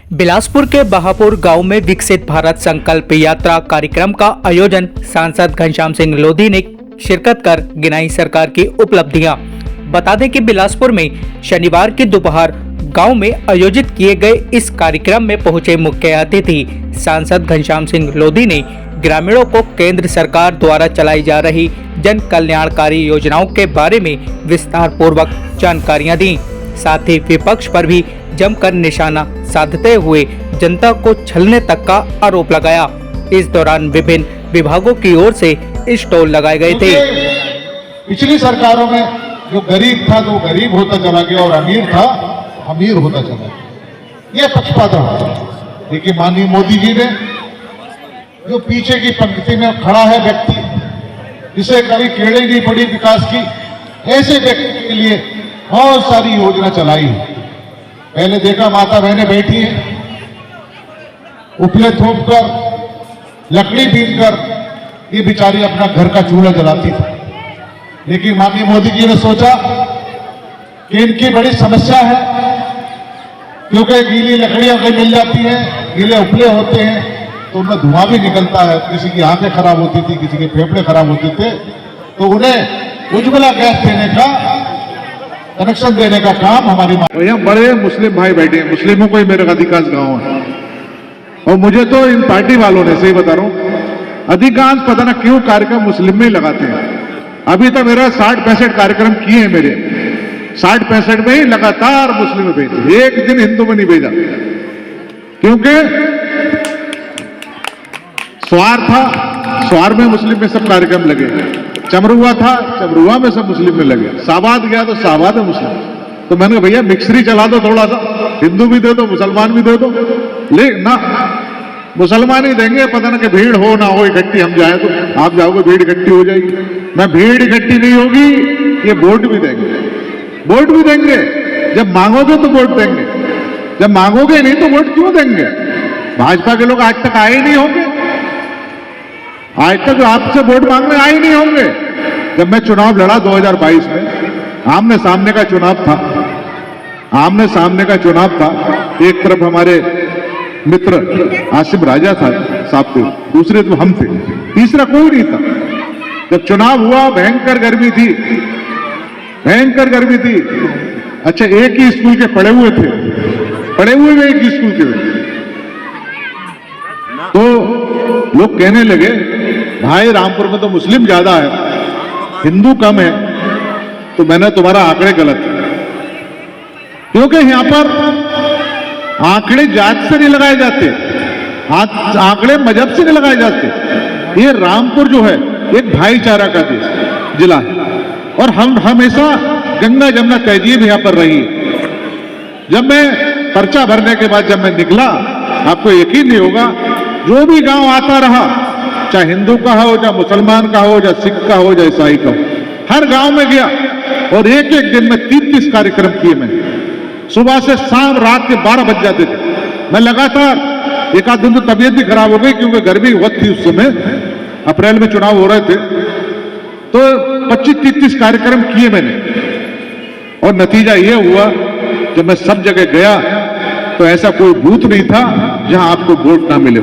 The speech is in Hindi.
बिलासपुर के बहापुर गांव में विकसित भारत संकल्प यात्रा कार्यक्रम का आयोजन सांसद घनश्याम सिंह लोधी ने शिरकत कर गिनाई सरकार की उपलब्धियां। बता दें कि बिलासपुर में शनिवार की दोपहर गांव में आयोजित किए गए इस कार्यक्रम में पहुंचे मुख्य अतिथि सांसद घनश्याम सिंह लोधी ने ग्रामीणों को केंद्र सरकार द्वारा चलाई जा रही जन कल्याणकारी योजनाओं के बारे में विस्तार पूर्वक जानकारियां दी। साथ ही विपक्ष पर भी जमकर निशाना साधते हुए जनता को छलने तक का आरोप लगाया। इस दौरान विभिन्न विभागों की ओर से स्टॉल लगाए गए थे। पिछली सरकारों में जो गरीब था तो गरीब होता चला गया और अमीर था अमीर होता चला गया, ये पक्षपात रहा। देखिए माननीय मोदी जी ने जो पीछे की पंक्ति में खड़ा है व्यक्ति, जिसे कभी कीड़े नहीं पड़ी विकास की, ऐसे व्यक्ति के लिए बहुत सारी योजना चलाई है। पहले देखा माता बहनें बैठी हैं, उपले थोप कर लकड़ी बीन कर ये बेचारी अपना घर का चूल्हा जलाती थी। लेकिन माननीय मोदी जी ने सोचा कि इनकी बड़ी समस्या है, क्योंकि गीली लकड़ियां कहीं मिल जाती हैं, गीले उपले होते हैं तो उनमें धुआं भी निकलता है। किसी की आंखें खराब होती थी, किसी के फेफड़े खराब होते थे, तो उन्हें उज्ज्वला गैस देने का कनेक्शन देने का काम हमारी यहाँ बड़े मुस्लिम भाई बैठे हैं। मुस्लिमों को ही मेरे अधिकांश गांव है, और मुझे तो इन पार्टी वालों ने, सही बता रहा हूं, अधिकांश पता ना क्यों कार्यक्रम मुस्लिम में ही लगाते हैं। अभी तक मेरा 60-65 कार्यक्रम किए हैं मेरे, 60-65 में ही लगातार मुस्लिम में भेजे, एक दिन हिंदू में नहीं भेजा, क्योंकि स्वार था, स्वार में मुस्लिम में सब कार्यक्रम लगे, चमरुआ था, चमरुआ में सब मुस्लिम में लगे, साबाद गया तो साबाद है मुस्लिम। तो मैंने कहा भैया मिक्सरी चला दो, थोड़ा सा हिंदू भी दे दो मुसलमान भी दे दो। ले ना, मुसलमान ही देंगे, पता ना कि भीड़ हो ना हो इकट्ठी, हम जाए तो आप जाओगे भीड़ इकट्ठी हो जाएगी। मैं भीड़ इकट्ठी नहीं होगी, ये वोट भी देंगे, वोट भी देंगे। जब मांगोगे तो वोट देंगे, जब मांगोगे नहीं तो वोट क्यों देंगे। भाजपा के लोग आज तक आए ही नहीं होंगे, आज तक आपसे वोट मांगने आए नहीं होंगे। जब मैं चुनाव लड़ा 2022 में, आमने सामने का चुनाव था, आमने सामने का चुनाव था। एक तरफ हमारे मित्र आसिम राजा था साहब को, दूसरे तरफ हम थे, तीसरा कोई नहीं था। जब चुनाव हुआ भयंकर गर्मी थी, भयंकर गर्मी थी। अच्छा एक ही स्कूल के पढ़े हुए थे, पढ़े हुए भी एक ही स्कूल के, तो लोग कहने लगे भाई रामपुर में तो मुस्लिम ज्यादा है, हिंदू कम है। तो मैंने तुम्हारा आंकड़े गलत है, क्योंकि यहां पर आंकड़े जात से नहीं लगाए जाते, आंकड़े मजहब से नहीं लगाए जाते। ये रामपुर जो है एक भाईचारा का देश जिला है, और हम हमेशा गंगा जमुना तहजीब यहां पर रही। जब मैं पर्चा भरने के बाद जब मैं निकला, आपको यकीन नहीं होगा, जो भी गांव आता रहा, चाहे हिंदू का हो, चाहे मुसलमान का हो, चाहे सिख का हो, चाहे ईसाई का हो, हर गांव में गया और एक एक दिन में 30-30 कार्यक्रम किए मैंने। सुबह से शाम रात के 12 बज जाते थे मैं लगातार। एक आध दिन तो तबीयत भी खराब हो गई, क्योंकि गर्मी बहुत थी उस समय, अप्रैल में चुनाव हो रहे थे, तो 25-30 कार्यक्रम किए मैंने। और नतीजा यह हुआ, जब मैं सब जगह गया तो ऐसा कोई बूथ नहीं था जहां आपको वोट ना मिले।